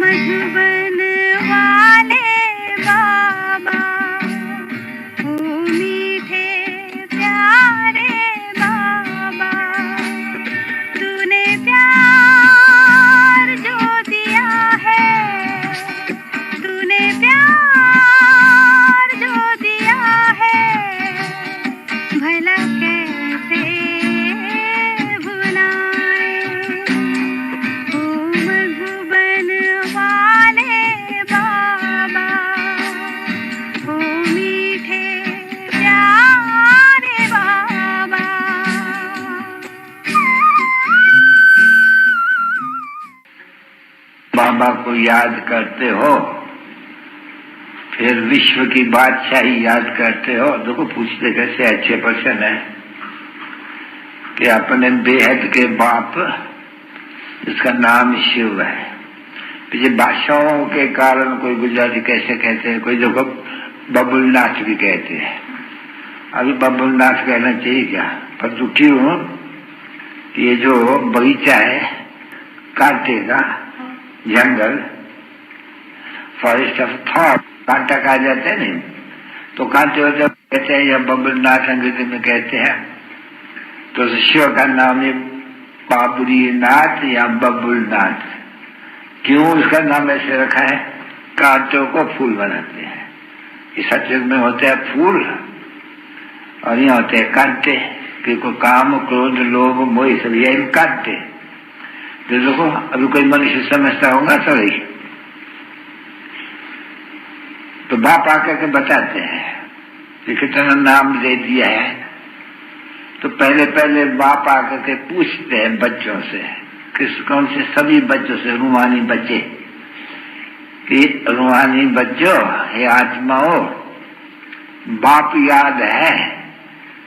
मधुबन वाले बाबा, ओ मीठे प्यारे बाबा, तूने प्यार जो दिया है, तूने प्यार जो दिया है, भला कैसे भुलाए। ओ मधुबन वाले बाबा, ओ मीठे प्यारे बाबा। बाबा को याद करते हो, फिर विश्व की बादशाही याद करते हो। देखो पूछते कैसे अच्छे पर्सन है कि अपने बेहद के बाप, इसका नाम शिव है। पीछे भाषाओं के कारण कोई गुजराती कैसे कहते हैं, कोई देखो बबुलनाथ भी कहते हैं। अभी बबुलनाथ कहना चाहिए क्या, पर दुखी हूं कि ये जो बगीचा है कांटे का जंगल, फॉरेस्ट ऑफ थॉट, कांटा कहा जाता है नहीं, तो कांटे होते कहते हैं या बबुलनाथ अंग्रेजी में कहते हैं। तो शिव का नाम है बाबुरीनाथ या बबुलनाथ। क्यों उसका नाम ऐसे रखा है? कांटों को फूल बनाते हैं। इस सचेत में होते हैं फूल और यहाँ होते हैं कांटे, क्योंकि काम क्रोध लोभ मोह सब यही कांटे। तो देखो अभी कोई मनुष्य समझता होगा तो नहीं, तो बाप आकर के बताते हैं कि कितना नाम दे दिया है। तो पहले पहले बाप आकर के पूछते हैं बच्चों से, किस कौन से सभी बच्चों से, रूहानी बच्चे, कि रूहानी बच्चों हे आत्माओं, बाप याद है?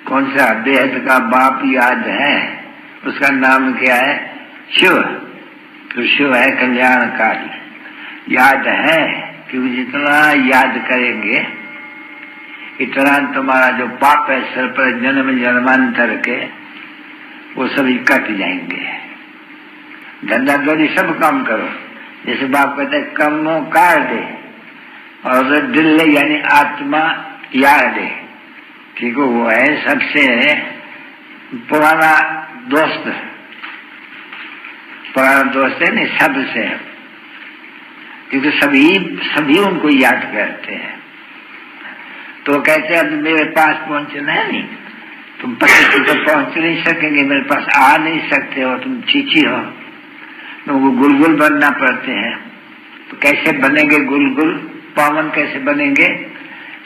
कौन सा बेहद का बाप याद है? उसका नाम क्या है? शिव। तो शिव है कल्याणकारी। याद है कि जितना याद करेंगे इतना तुम्हारा जो पाप है सर पर जन्म जन्मांतर के, वो सभी कट जाएंगे। धंधा दौड़ी सब काम करो, जैसे बाप कहते हैं कमो कार दे, और दिल यानी आत्मा याद दे। ठीक है, वो है सबसे पुराना दोस्त, पुराना दोस्त है नहीं सबसे, क्योंकि सभी उनको याद करते हैं। तो कहते हैं अब मेरे पास पहुंचना है नहीं, तुम पति तो पहुंच नहीं सकेंगे, मेरे पास आ नहीं सकते हो, तुम चीची हो, तुमको गुलगुल बनना पड़ते हैं। तो कैसे बनेंगे गुलगुल, पावन कैसे बनेंगे?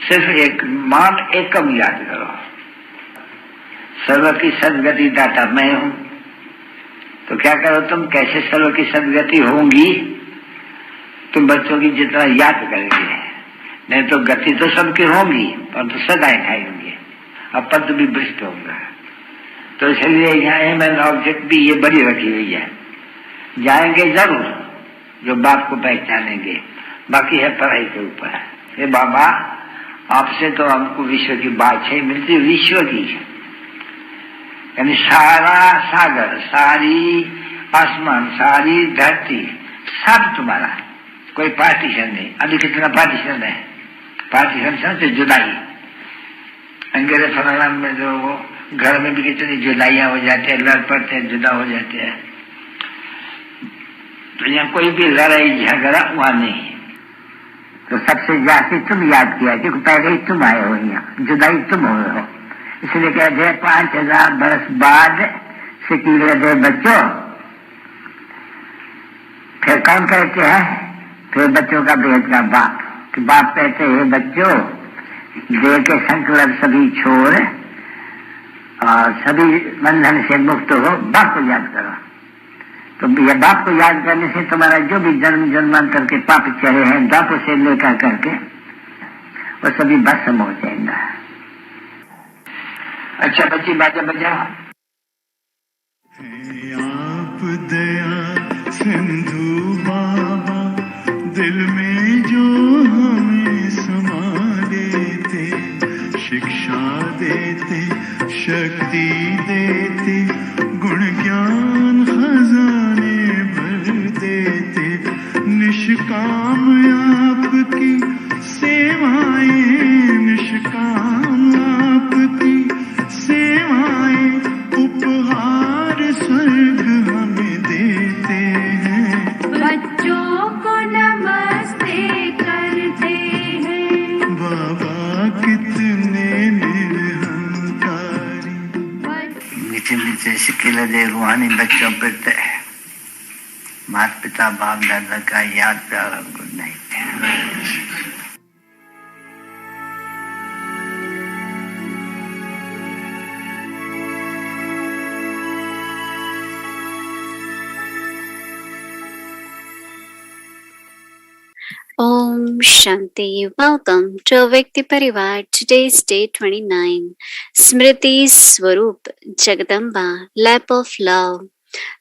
सिर्फ एक मान एकम याद करो, सर्व की सदगति दाता मैं हूं। तो क्या करो तुम, कैसे सर्व की सदगति होंगी? तुम बच्चों की जितना याद करेंगे, नहीं तो गति तो सबकी होगी पर तो सदाएं खाएंगे, अब पद भी भ्रष्ट होगा। तो इसलिए यहाँ एम एंड ऑब्जेक्ट भी ये बड़ी रखी हुई है। जाएंगे जरूर जो बाप को पहचानेंगे, बाकी है पढ़ाई के ऊपर। ये बाबा आपसे तो हमको विश्व की बादशाही मिलती, विश्व की यानी सारा सागर, सारी आसमान, सारी धरती, सब तुम्हारा, कोई पार्टीशन नहीं। अभी कितना पार्टीशन है, पार्टीशन से जुदाई। अंग्रेज फलाना में जो वो घर में भी कितनी जुदाइयां हो जाती है, लड़ पड़ते हैं, जुदा हो जाते हैं। तो यहाँ कोई भी लड़ाई झगड़ा हुआ नहीं। तो सबसे ज्यादा तुम याद किया, क्योंकि पहले ही तुम आए हो, यहाँ जुदाई तुम हो रहे हो। इसलिए कहते हैं 5000 बरस बाद सिकीले दे बच्चों। फिर कौन कहते हैं? फिर बच्चों का बेहद का बाप, कि बाप कहते हैं बच्चों देह के संकल्प सभी छोड़ और सभी बंधन से मुक्त हो, बाप को याद करो। तो ये बाप को याद करने से तुम्हारा जो भी जन्म जन्मांतर के पाप चढ़े हैं, दापों से लेकर करके वो सभी भस्म हो जाएगा। अच्छा बच्ची बाजा बजा। आप दया सिंधु बाबा, दिल में जो हमें समा देते, शिक्षा देते, शक्ति देते, गुण ज्ञान खजाने भर देते, निष्काम इसके लिए रूहानी बच्चों पर माता पिता बाप दादा का याद प्यार और good night. Om Shanti. Welcome to Vyakti Parivar. Today's day 29. Smriti Swarup, Jagadamba, lap of love.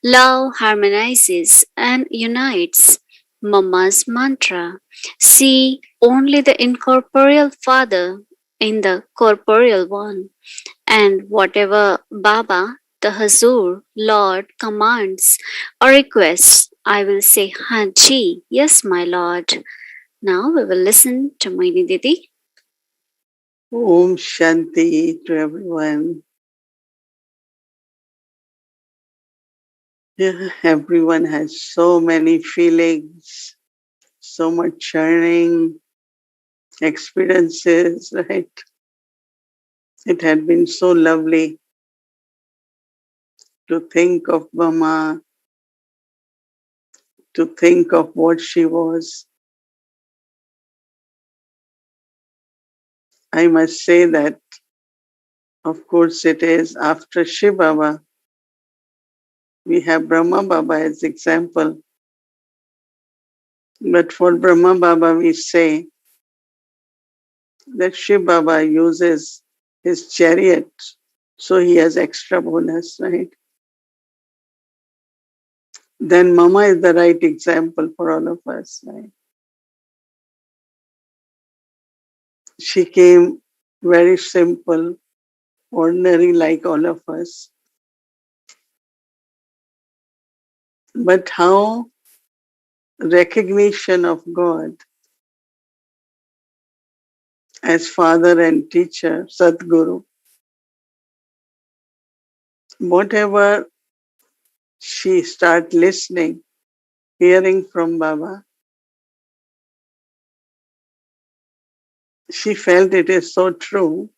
Love harmonizes and unites. Mama's mantra. See only the incorporeal Father in the corporeal one. And whatever Baba, the Hazur, Lord commands or requests, I will say Haji, yes, my Lord. Now we will listen to Mohini Didi. Om Shanti to everyone. Yeah, everyone has so many feelings, so much churning, experiences, right? It had been so lovely to think of Mama, to think of what she was. I must say that, of course, it is after Shiv Baba, we have Brahma Baba as example. But for Brahma Baba, we say that Shiv Baba uses his chariot, so he has extra bonus, right? Then Mama is the right example for all of us, right? She came very simple, ordinary like all of us. But how recognition of God as father and teacher, Sadguru, whatever she start listening, hearing from Baba, she felt it is so true.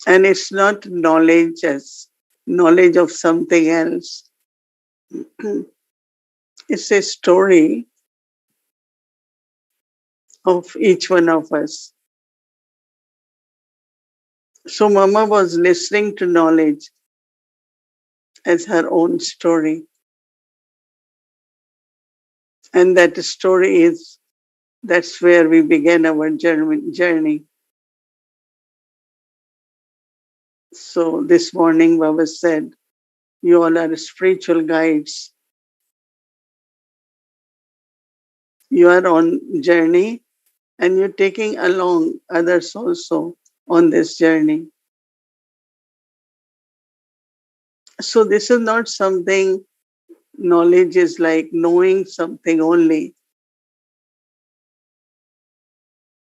And it's not knowledge as knowledge of something else. It's a story of each one of us. So Mama was listening to knowledge as her own story. And that story is, that's where we began our journey. So this morning Baba said, you all are spiritual guides. You are on journey and you're taking along others also on this journey. So this is not something, knowledge is like knowing something only.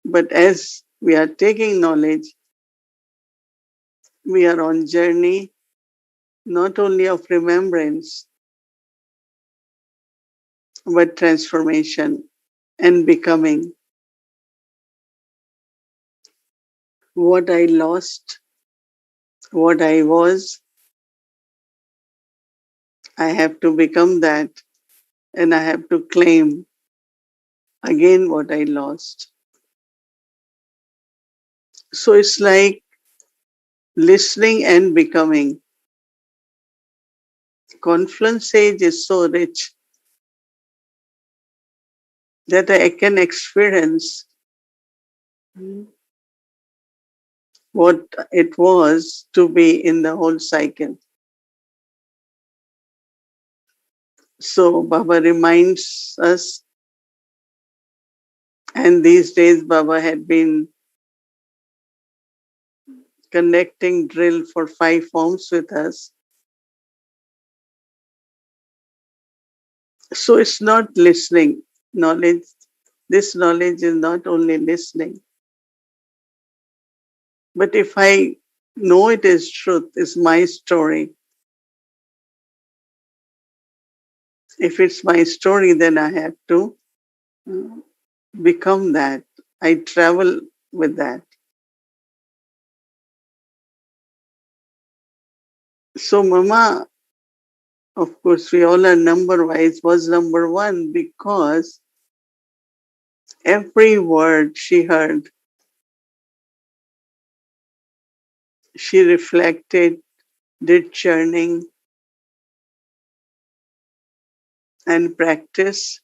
But as we are taking knowledge, we are on journey not only of remembrance, but transformation and becoming. What I lost, what I was, I have to become that, and I have to claim again what I lost. So it's like listening and becoming. Confluence stage is so rich that I can experience what it was to be in the whole cycle. So Baba reminds us, and these days Baba had been connecting drill for 5 forms with us. So it's not listening. Knowledge, this knowledge is not only listening. But if I know it is truth, it's my story. If it's my story, then I have to become that. I travel with that. So Mama, of course, we all are number-wise, was number one because every word she heard, she reflected, did churning and practice,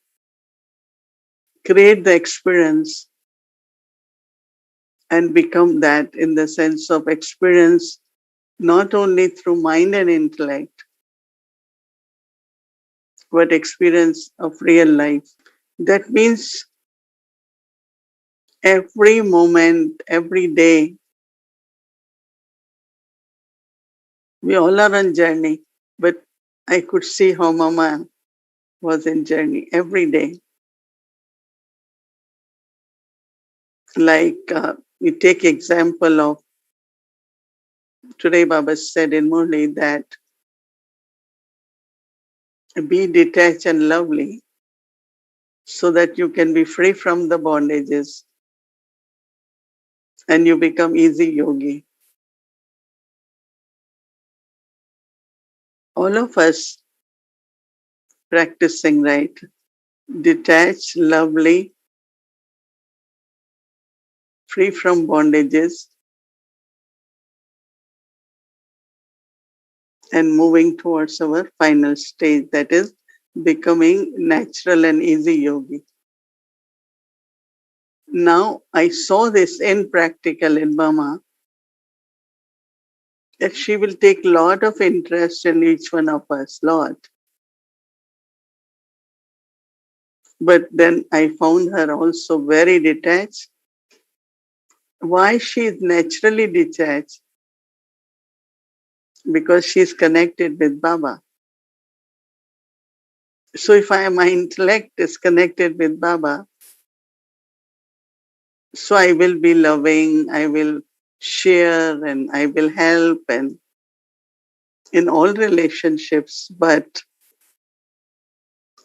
create the experience and become that in the sense of experience, not only through mind and intellect, but experience of real life. That means every moment, every day, we all are on journey, but I could see how Mama was in journey every day. Like we take example of today Baba said in Murli that be detached and lovely so that you can be free from the bondages and you become easy yogi. All of us practicing right, detached, lovely, free from bondages and moving towards our final stage, that is becoming natural and easy yogi. Now I saw this in practical in Mama that she will take lot of interest in each one of us, lot. But then I found her also very detached. Why she is naturally detached? Because she is connected with Baba. So if my intellect is connected with Baba, so I will be loving, I will share and I will help and in all relationships, but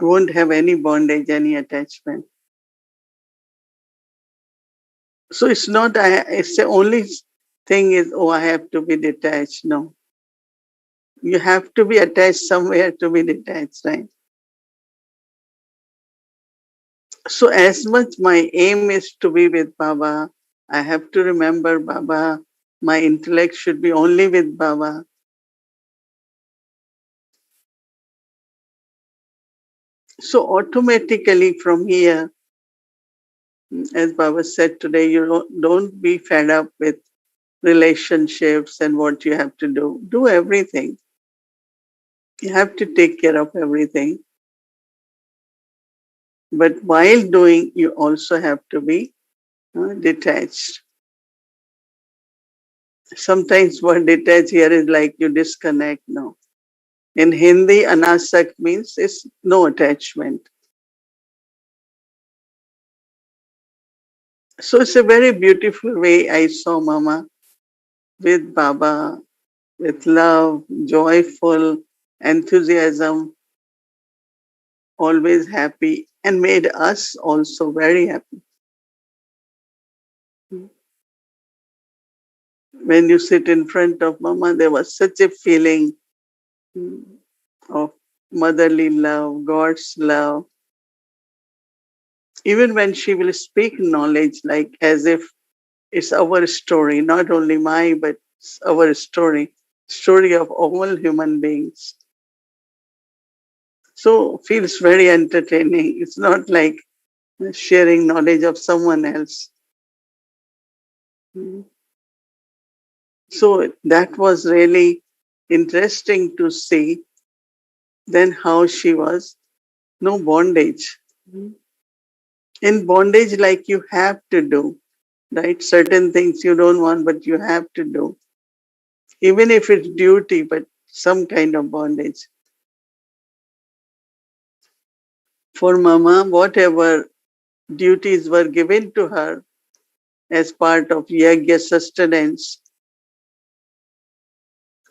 won't have any bondage, any attachment. So it's not, it's the only thing is, oh, I have to be detached. No. You have to be attached somewhere to be detached, right? So as much my aim is to be with Baba, I have to remember Baba. My intellect should be only with Baba. So automatically from here, as Baba said today, you don't be fed up with relationships and what you have to do. Do everything. You have to take care of everything. But while doing, you also have to be detached. Sometimes word detached here is like you disconnect. No. In Hindi, anasakt means it's no attachment. So it's a very beautiful way I saw Mama with Baba, with love, joyful, enthusiasm, always happy, and made us also very happy. When you sit in front of Mama, there was such a feeling of motherly love, God's love. Even when she will speak knowledge, like as if it's our story, not only my, but our story of all human beings. So feels very entertaining. It's not like sharing knowledge of someone else. So that was really interesting to see then how she was no bondage. In bondage, like you have to do, right? Certain things you don't want, but you have to do. Even if it's duty, but some kind of bondage. For Mama, whatever duties were given to her as part of yajna sustenance,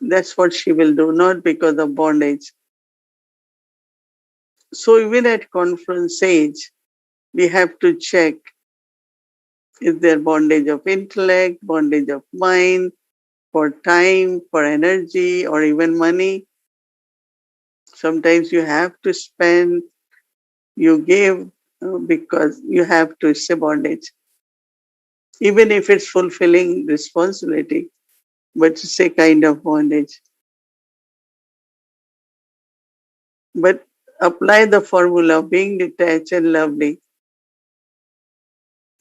that's what she will do, not because of bondage. So even at conference age, we have to check, is there bondage of intellect, bondage of mind, for time, for energy, or even money. Sometimes you have to spend, you give because you have to, it's a bondage. Even if it's fulfilling responsibility, but it's a kind of bondage. But apply the formula of being detached and lovely.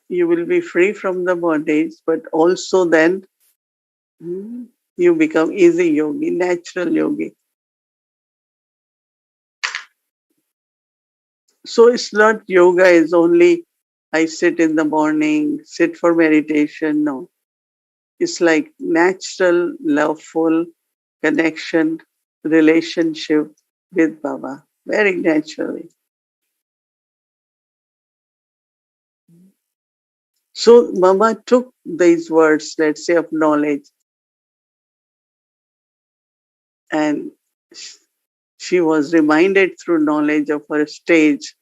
You will be free from the bondage, but also then you become easy yogi, natural yogi. So it's not yoga is only I sit in the morning, sit for meditation. No, it's like natural, loveful connection, relationship with Baba, very naturally. So Mama took these words, let's say, of knowledge, and she was reminded through knowledge of her stage.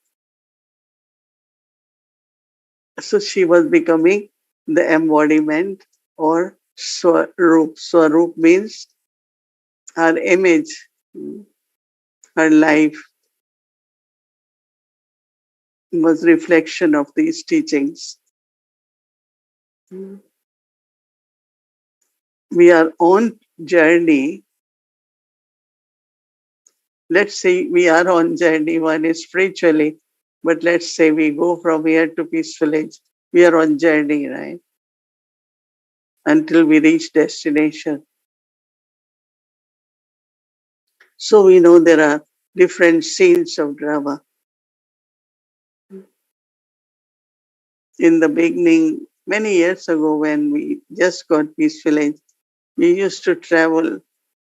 So she was becoming the embodiment or Swarup. Swarup means her image, her life was reflection of these teachings. We are on journey. Let's say we are on journey. One is spiritually, but let's say we go from here to Peace Village. We are on journey, right? Until we reach destination. So we know there are different scenes of drama. In the beginning, many years ago, when we just got Peace Village, we used to travel,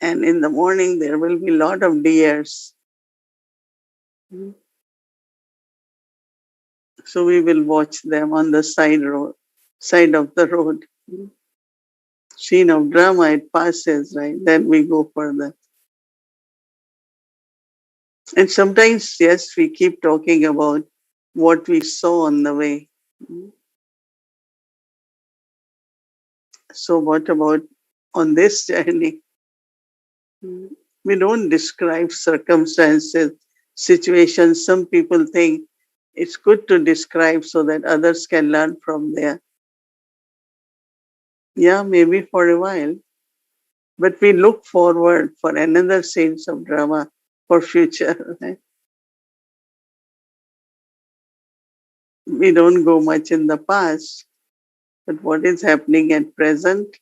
and in the morning there will be a lot of deers. So we will watch them on the side of the road. Scene of drama, it passes, right? Then we go further. And sometimes, yes, we keep talking about what we saw on the way. So what about on this journey? We don't describe circumstances, situations. Some people think it's good to describe so that others can learn from there. Yeah, maybe for a while. But we look forward for another scenes of drama for future. Right? We don't go much in the past, but what is happening at present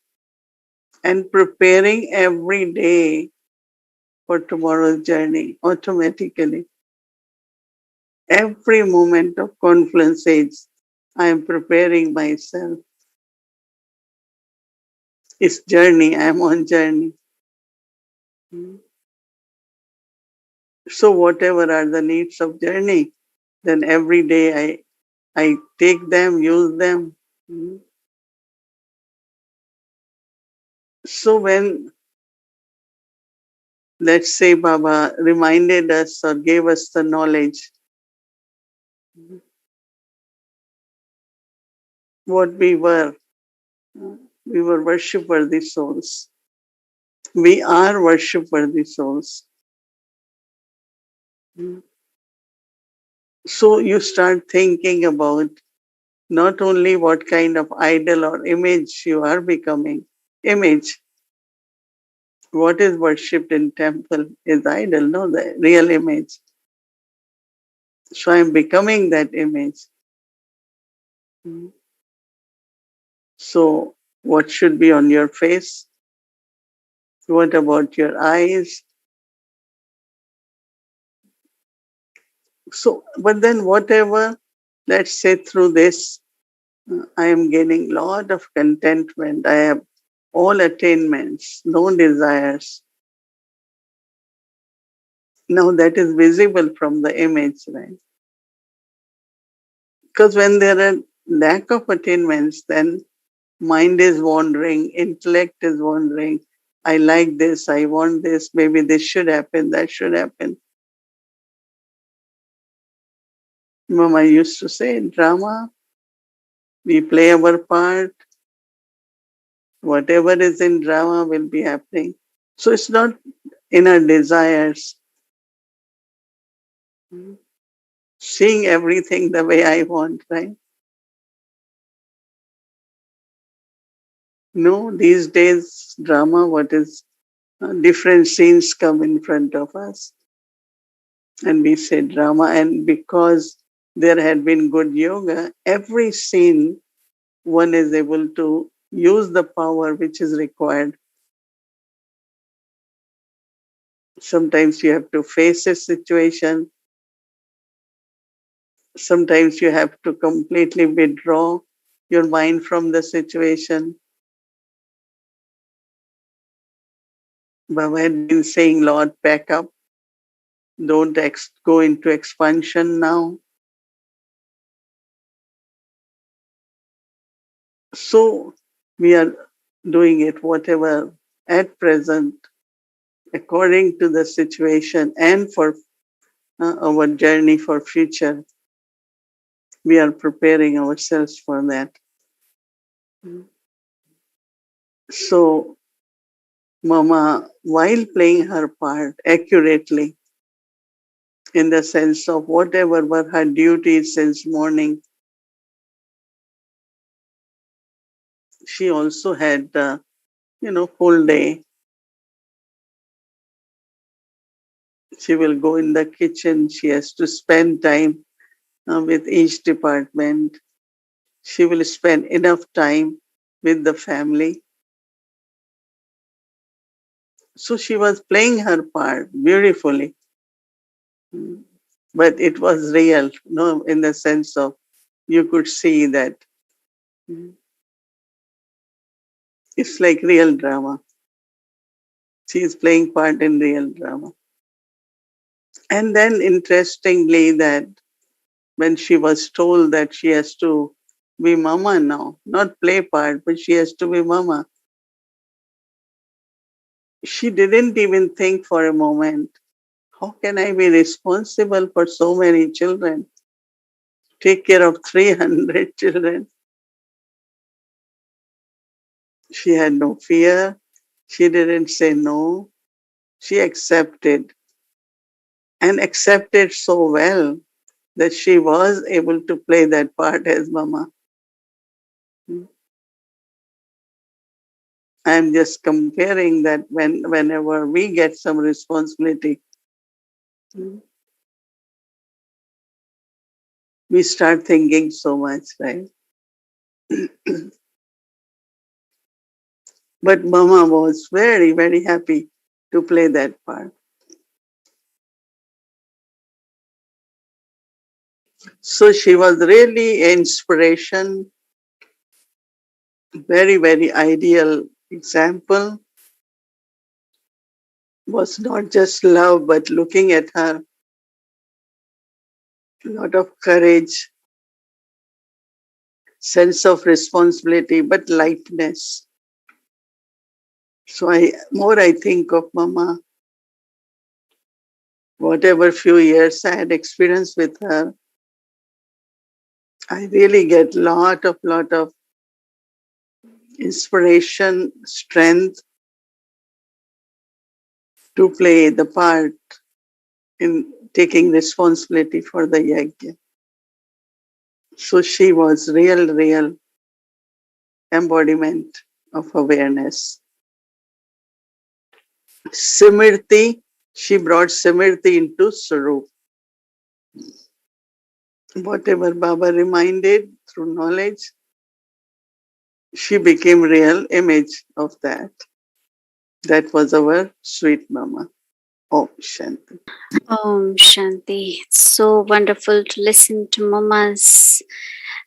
and preparing every day for tomorrow's journey automatically. Every moment of confluence age, I am preparing myself. It's journey, I am on journey. So whatever are the needs of journey, then every day I take them, use them. So when, let's say, Baba reminded us or gave us the knowledge, what we were worship-worthy souls. We are worship-worthy souls. So you start thinking about not only what kind of idol or image you are becoming. Image, what is worshipped in temple is idol, no, the real image. So I'm becoming that image. So what should be on your face? What about your eyes? So, but then whatever, let's say through this, I am gaining lot of contentment. I have all attainments, no desires. Now that is visible from the image, right? Because when there are lack of attainments, then mind is wandering, intellect is wandering. I like this, I want this, maybe this should happen, that should happen. Mama used to say, in drama, we play our part, Whatever is in drama will be happening. So it's not inner desires. Seeing everything the way I want, right? No, these days, drama, what is different scenes come in front of us, and we say drama. And because there had been good yoga, every scene one is able to use the power which is required. Sometimes you have to face a situation, sometimes you have to completely withdraw your mind from the situation. Baba had been saying, Lord, pack up, don't go into expansion now. So we are doing it, whatever at present, according to the situation and for our journey for future. We are preparing ourselves for that. So Mama, while playing her part accurately, in the sense of whatever were her duties since morning, she also had, full day. She will go in the kitchen. She has to spend time with each department. She will spend enough time with the family. So she was playing her part beautifully. But it was real, in the sense of you could see that it's like real drama. She is playing part in real drama. And then interestingly that when she was told that she has to be mama now, not play part, but she has to be mama, she didn't even think for a moment, how can I be responsible for so many children? Take care of 300 children. She had no fear. She didn't say no. She accepted and accepted so well that she was able to play that part as mama. I'm just comparing that whenever we get some responsibility, we start thinking so much, right? But mama was very, very happy to play that part. So she was really an inspiration, very, very ideal example. Was not just love, but looking at her, a lot of courage, sense of responsibility, but lightness. So I think of Mama, whatever few years I had experience with her, I really get lot of inspiration, strength to play the part in taking responsibility for the yajna. So she was real embodiment of awareness. Smriti, she brought Smriti into Swarup. Whatever Baba reminded through knowledge, she became real image of that. That was our sweet mama. Om Shanti. Om Shanti. It's so wonderful to listen to Mama's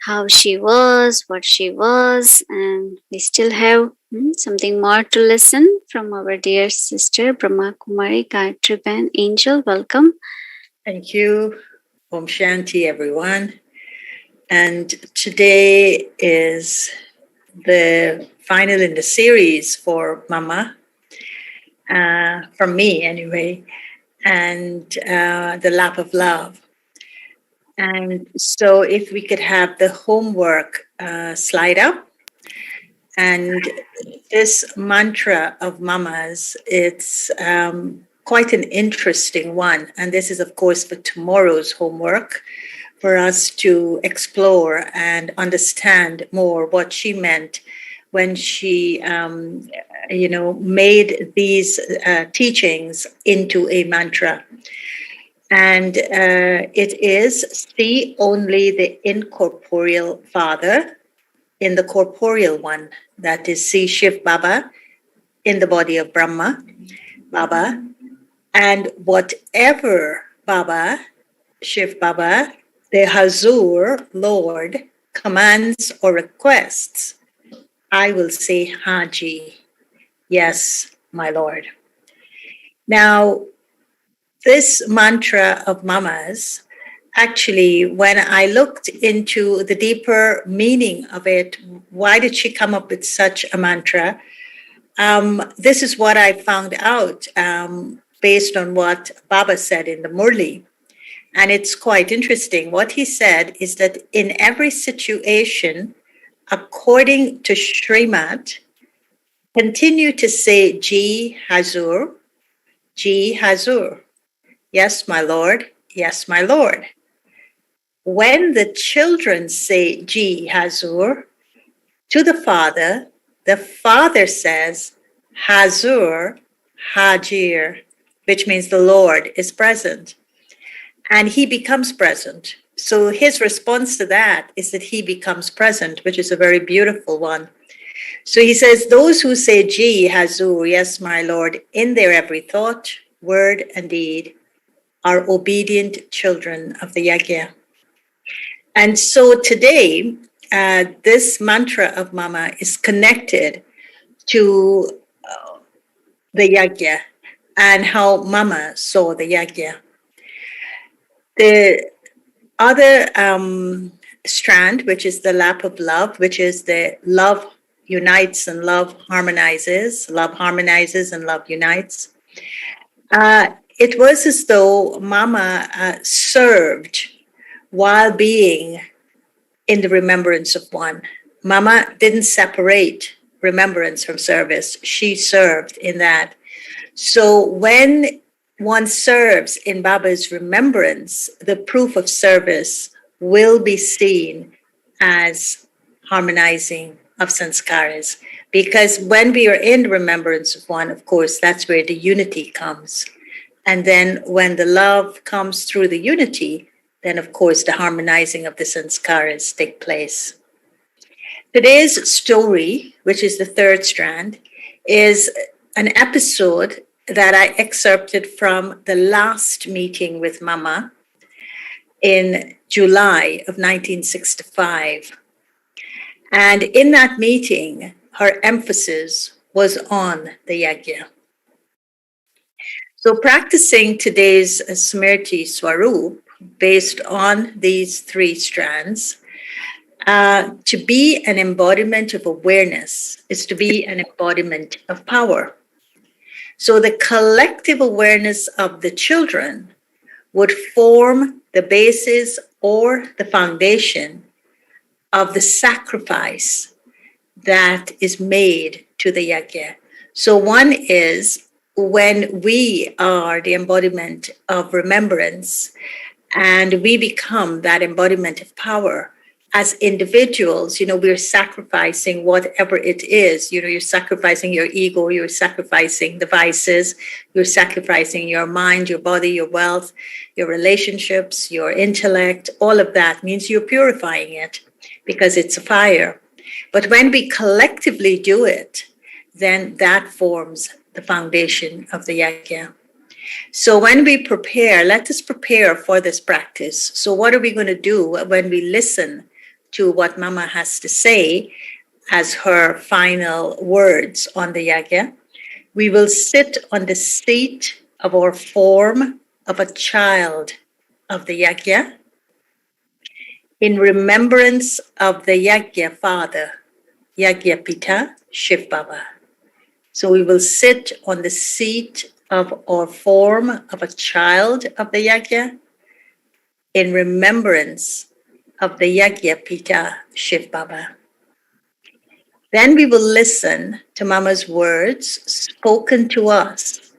how she was, what she was, and we still have something more to listen from our dear sister Brahma Kumari Gayatri Ben. Angel, welcome. Thank you. Om Shanti, everyone. And today is the final in the series for Mama, for me anyway, and the lap of love. And so if we could have the homework slide up. And this mantra of Mama's, it's quite an interesting one. And this is, of course, for tomorrow's homework, for us to explore and understand more what she meant when she, made these teachings into a mantra. And it is see only the incorporeal Father in the corporeal one. That is see Shiv Baba in the body of Brahma, Baba. And whatever Baba, Shiv Baba, the Hazur, Lord, commands or requests, I will say Haji, yes, my Lord. Now, this mantra of Mama's, actually, when I looked into the deeper meaning of it, why did she come up with such a mantra? This is what I found out based on what Baba said in the Murli. And it's quite interesting. What he said is that in every situation, according to Srimad, continue to say Ji Hazur, Ji Hazur. Yes, my Lord. Yes, my Lord. When the children say Ji Hazur to the Father says Hazur Hajir, which means the Lord is present. And he becomes present. So his response to that is that he becomes present, which is a very beautiful one. So he says, those who say Ji Hazur, yes, my Lord, in their every thought, word, and deed, are obedient children of the Yajna. And so today, this mantra of Mama is connected to the Yajna and how Mama saw the Yajna. The other strand, which is the lap of love, which is the love unites and love harmonizes and love unites. It was as though Mama served while being in the remembrance of one. Mama didn't separate remembrance from service. She served in that. So when one serves in Baba's remembrance, the proof of service will be seen as harmonizing of sanskaras. Because when we are in remembrance of one, of course, that's where the unity comes. And then when the love comes through the unity, then of course the harmonizing of the sanskaras take place. Today's story, which is the third strand, is an episode that I excerpted from the last meeting with Mama in July of 1965. And in that meeting, her emphasis was on the Yajna. So practicing today's Smriti Swarup based on these three strands, to be an embodiment of awareness is to be an embodiment of power. So the collective awareness of the children would form the basis or the foundation of the sacrifice that is made to the Yajna. So one is when we are the embodiment of remembrance and we become that embodiment of power as individuals, we're sacrificing whatever it is. You're sacrificing your ego, you're sacrificing the vices, you're sacrificing your mind, your body, your wealth, your relationships, your intellect. All of that means you're purifying it because it's a fire. But when we collectively do it, then that forms the foundation of the Yajna. So when we prepare, let us prepare for this practice. So what are we going to do when we listen to what Mama has to say as her final words on the Yajna? We will sit on the seat of our form of a child of the Yajna in remembrance of the Yajna Father, Yajna Pita, Shiv Baba. So we will sit on the seat of our form of a child of the Yajna in remembrance of the Yajna Pita Shiv Baba. Then we will listen to Mama's words spoken to us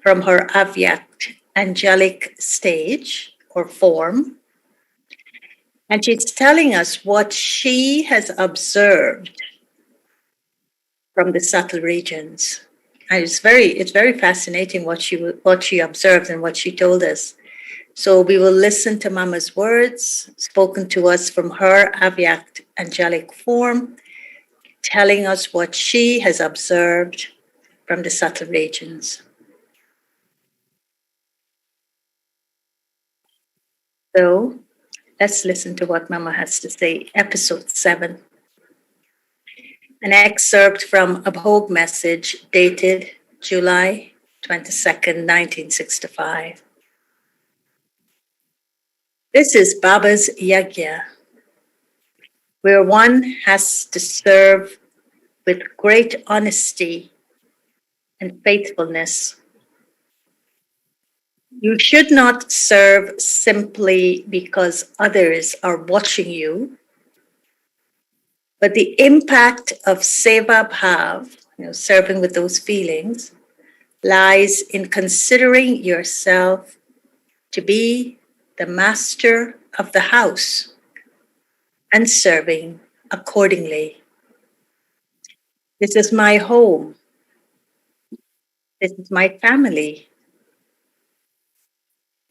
from her Avyakt angelic stage or form. And she's telling us what she has observed from the subtle regions. And it's very fascinating what she observed and what she told us. So we will listen to Mama's words spoken to us from her Avyakt angelic form, telling us what she has observed from the subtle regions. So let's listen to what Mama has to say. Episode 7. An excerpt from a Bhog message dated July 22nd, 1965. This is Baba's Yajna, where one has to serve with great honesty and faithfulness. You should not serve simply because others are watching you, but the impact of seva bhav, serving with those feelings, lies in considering yourself to be the master of the house and serving accordingly. This is my home. This is my family.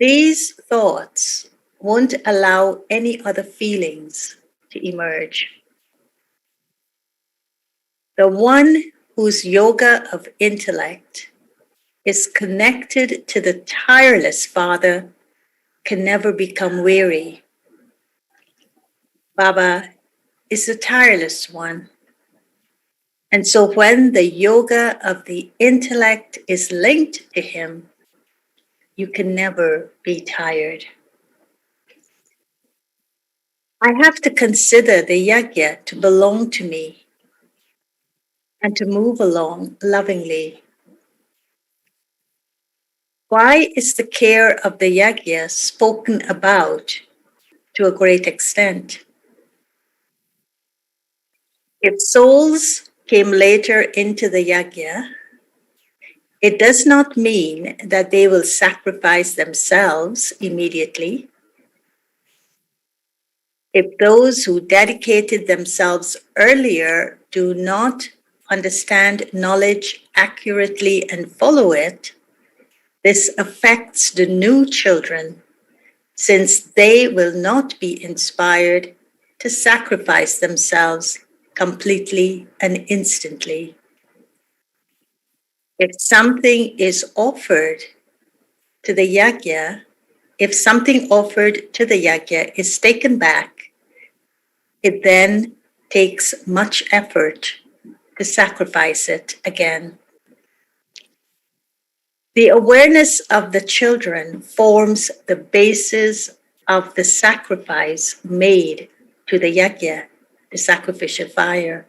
These thoughts won't allow any other feelings to emerge. The one whose yoga of intellect is connected to the tireless Father can never become weary. Baba is the tireless one. And so when the yoga of the intellect is linked to him, you can never be tired. I have to consider the yajna to belong to me and to move along lovingly. Why is the care of the yajna spoken about to a great extent? If souls came later into the yajna, it does not mean that they will sacrifice themselves immediately. If those who dedicated themselves earlier do not understand knowledge accurately and follow it, this affects the new children, since they will not be inspired to sacrifice themselves completely and instantly. If something is offered to the yajna, if something offered to the yajna is taken back, it then takes much effort to sacrifice it again. The awareness of the children forms the basis of the sacrifice made to the yajna, the sacrificial fire.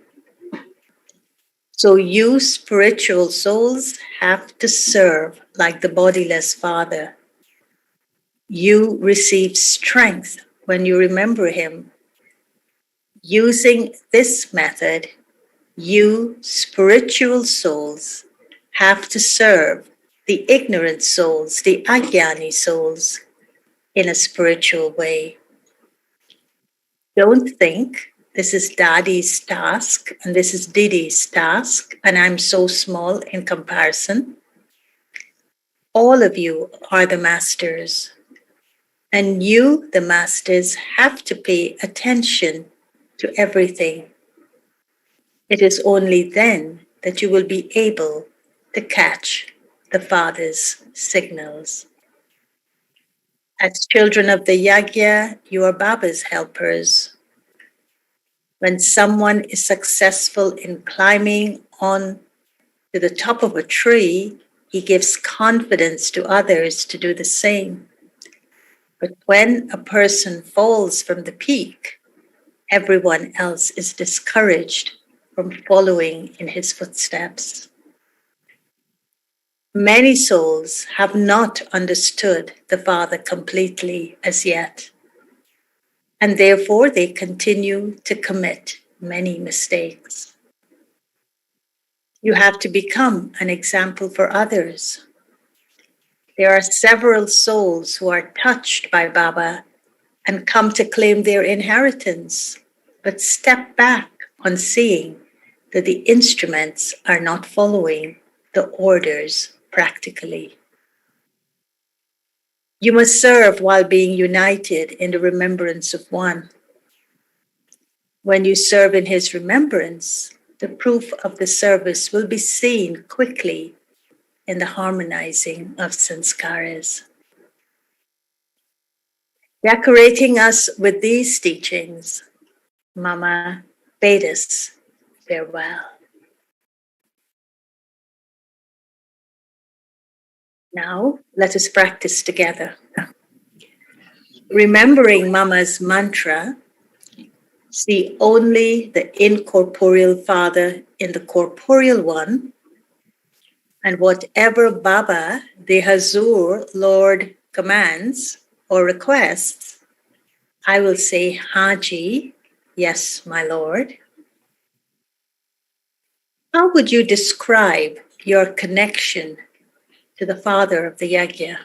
So you spiritual souls have to serve like the bodiless Father. You receive strength when you remember him. Using this method, you spiritual souls have to serve the ignorant souls, the ajnani souls, in a spiritual way. Don't think this is Daddy's task and this is Didi's task, and I'm so small in comparison. All of you are the masters, and you, the masters, have to pay attention to everything. It is only then that you will be able to catch the Father's signals. As children of the yajna, you are Baba's helpers. When someone is successful in climbing on to the top of a tree, he gives confidence to others to do the same. But when a person falls from the peak, everyone else is discouraged from following in his footsteps. Many souls have not understood the Father completely as yet, and therefore they continue to commit many mistakes. You have to become an example for others. There are several souls who are touched by Baba and come to claim their inheritance, but step back on seeing that the instruments are not following the orders practically. You must serve while being united in the remembrance of one. When you serve in his remembrance, the proof of the service will be seen quickly in the harmonizing of sanskaras. Decorating us with these teachings, Mama bade us farewell. Now, let us practice together. Remembering Mama's mantra, see only the incorporeal Father in the corporeal one, and whatever Baba, the Hazur Lord, commands or requests, I will say Haji, yes, my Lord. How would you describe your connection to the Father of the Yajna?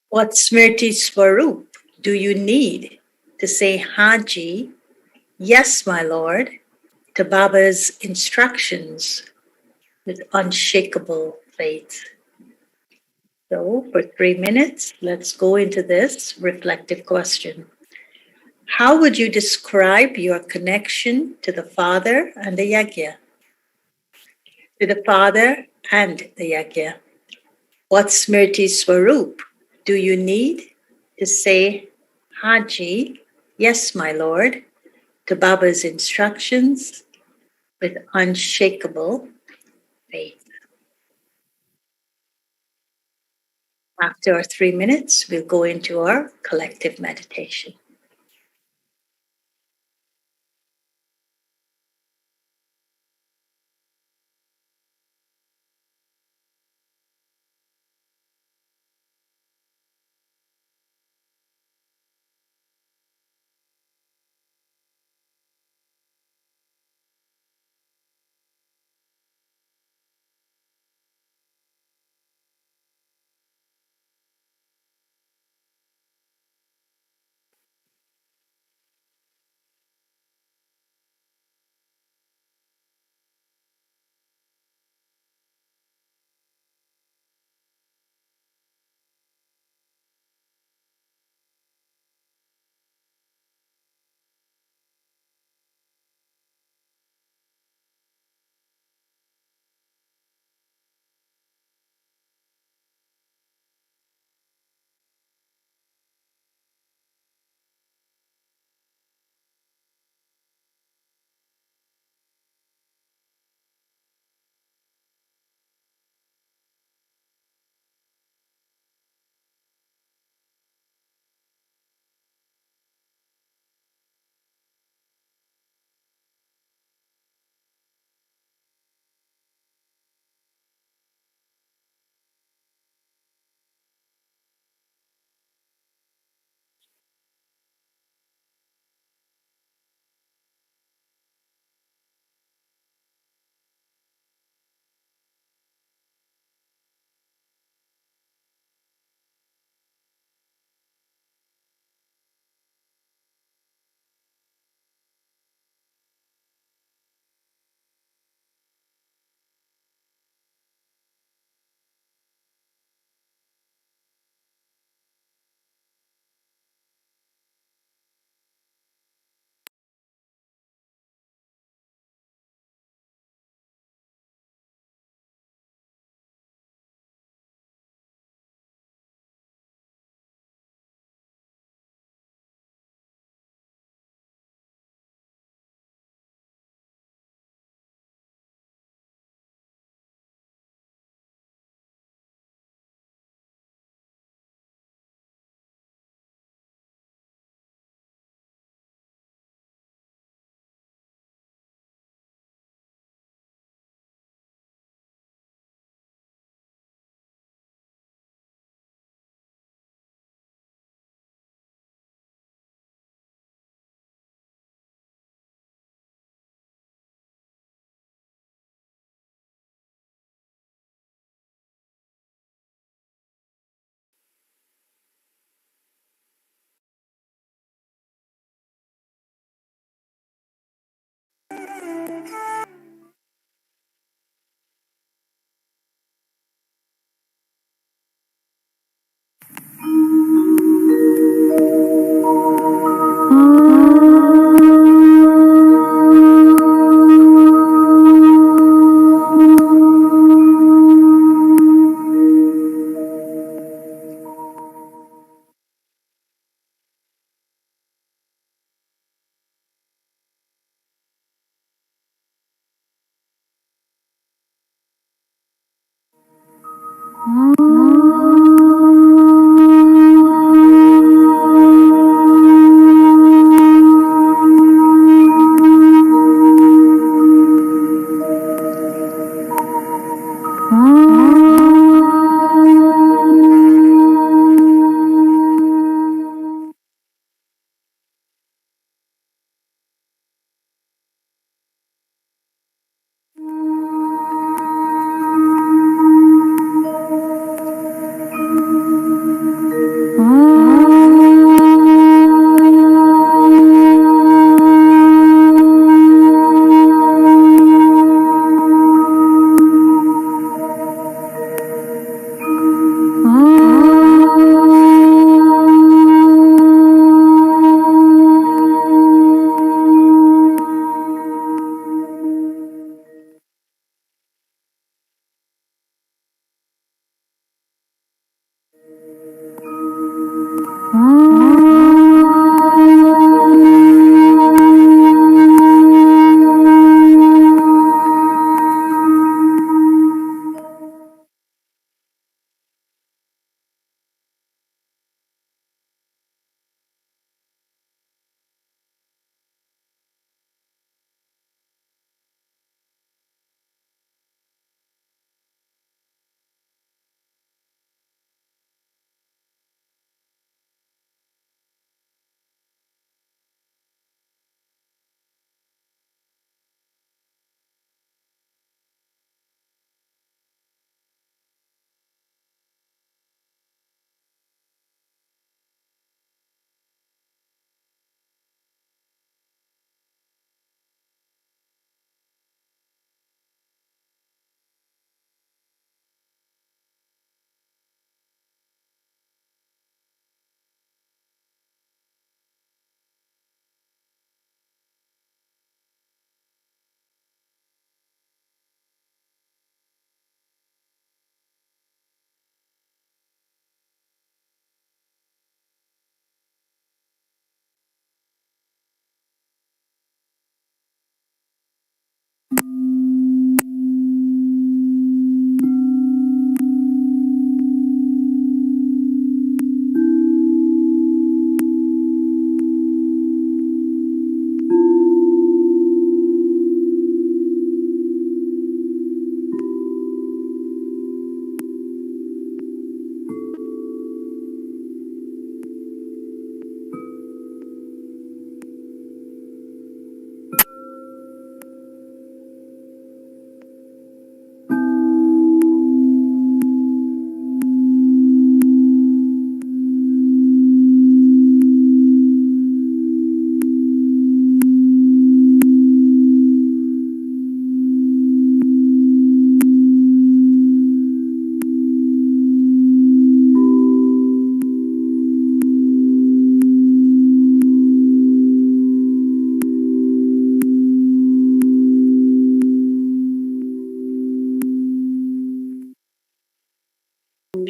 What Smriti Swarup do you need to say Haji, yes, my Lord, to Baba's instructions with unshakable faith? So, for 3 minutes, let's go into this reflective question. How would you describe your connection to the Father and the Yajna? To the Father and the Yajna. What Smriti Swarup do you need to say Haji, yes, my Lord, to Baba's instructions with unshakable faith? After our 3 minutes, we'll go into our collective meditation.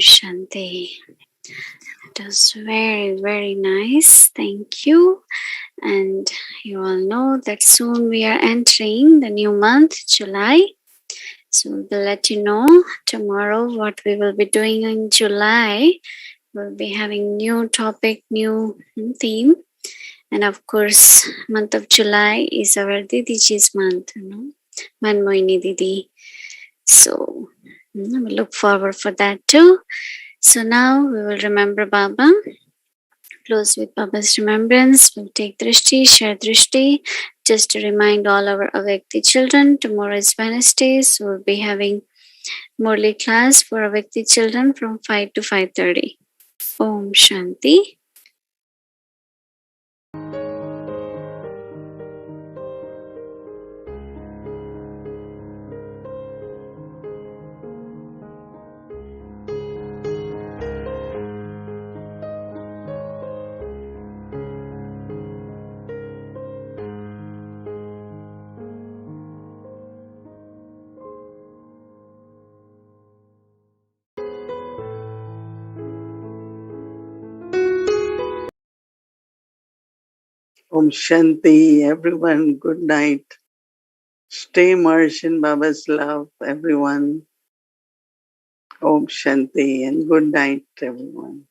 Shanti. It was very, very nice. Thank you. And you all know that soon we are entering the new month, July. So we'll let you know tomorrow what we will be doing in July. We'll be having new topic, new theme. And of course, month of July is our Didiji's month, Mohini Didi. So we look forward for that too. So now we will remember Baba. Close with Baba's remembrance. We'll take Drishti, share Drishti. Just to remind all our Avyakti children, tomorrow is Wednesday, so we'll be having Murli class for Avyakti children from 5 to 5:30. Om Shanti. Om Shanti, everyone. Good night. Stay immersed in Baba's love, everyone. Om Shanti and good night, everyone.